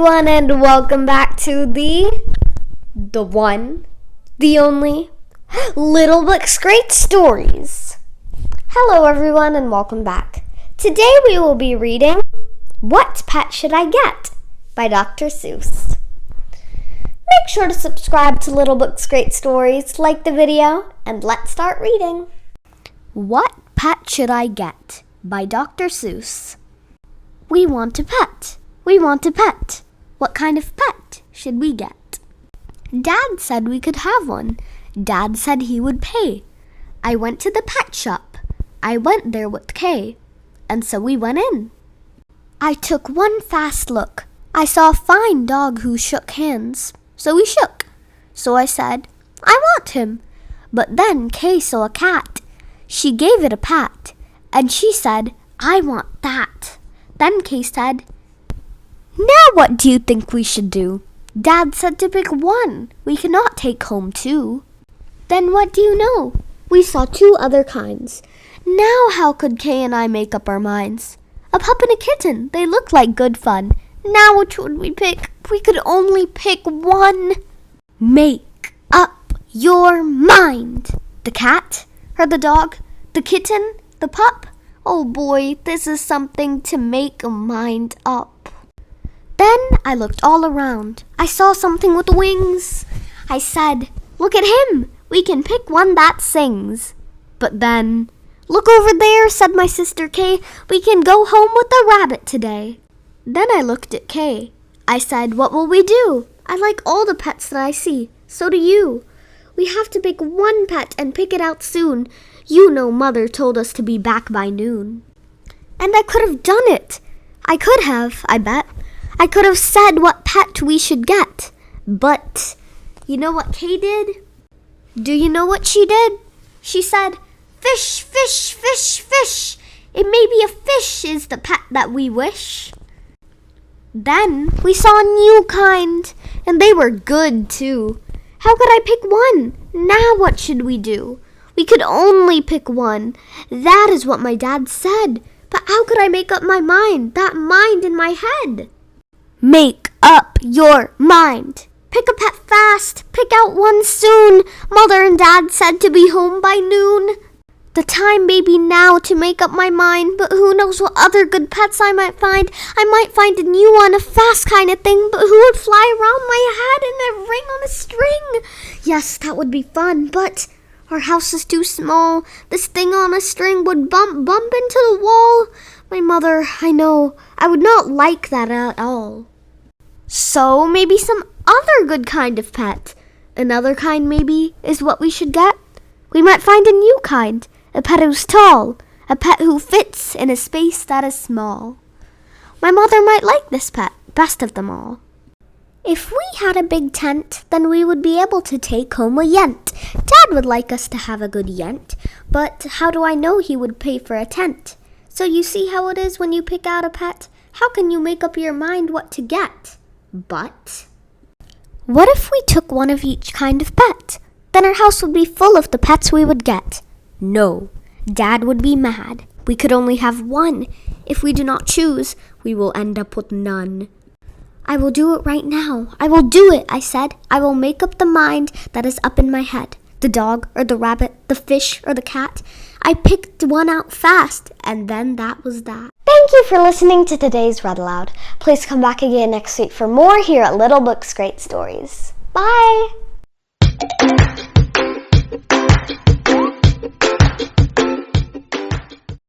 everyone, and welcome back to the one, the only, Little Books Great Stories. Hello everyone, and welcome back. Today we will be reading What Pet Should I Get by Dr. Seuss. Make sure to subscribe to Little Books Great Stories, like the video, and let's start reading. What Pet Should I Get by Dr. Seuss. We want a pet. We want a pet. What kind of pet should we get? Dad said we could have one. Dad said he would pay. I went to the pet shop. I went there with Kay. And so we went in. I took one fast look. I saw a fine dog who shook hands. So we shook. So I said, I want him. But then Kay saw a cat. She gave it a pat. And she said, I want that. Then Kay said, now what do you think we should do? Dad said to pick one. We cannot take home two. Then what do you know? We saw two other kinds. Now how could Kay and I make up our minds? A pup and a kitten. They look like good fun. Now which would we pick? We could only pick one. Make up your mind. The cat? Or the dog? The kitten? The pup? Oh boy, this is something to make a mind up. Then I looked all around. I saw something with wings. I said, look at him. We can pick one that sings. But then, look over there, said my sister Kay. We can go home with the rabbit today. Then I looked at Kay. I said, what will we do? I like all the pets that I see. So do you. We have to pick one pet and pick it out soon. You know Mother told us to be back by noon. And I could have done it. I could have, I bet. I could have said what pet we should get. But you know what Kay did? Do you know what she did? She said, fish, fish, fish, fish. It may be a fish is the pet that we wish. Then we saw a new kind, and they were good too. How could I pick one? Now what should we do? We could only pick one. That is what my dad said. But how could I make up my mind? That mind in my head. Make up your mind. Pick a pet fast. Pick out one soon. Mother and Dad said to be home by noon. The time may be now to make up my mind, but who knows what other good pets I might find. I might find a new one, a fast kind of thing, but who would fly around my head in a ring on a string? Yes, that would be fun, but our house is too small. This thing on a string would bump into the wall. My mother, I know, I would not like that at all. So maybe some other good kind of pet. Another kind maybe is what we should get. We might find a new kind, a pet who's tall, a pet who fits in a space that is small. My mother might like this pet, best of them all. If we had a big tent, then we would be able to take home a yent. Dad would like us to have a good yent, but how do I know he would pay for a tent? So you see how it is when you pick out a pet? How can you make up your mind what to get? But what if we took one of each kind of pet? Then our house would be full of the pets we would get. No, Dad would be mad. We could only have one. If we do not choose, we will end up with none. I will do it right now. I will do it, I said. I will make up the mind that is up in my head. The dog or the rabbit, the fish or the cat. I picked one out fast, and then that was that. Thank you for listening to today's Read-Aloud. Please come back again next week for more here at Little Books Great Stories. Bye!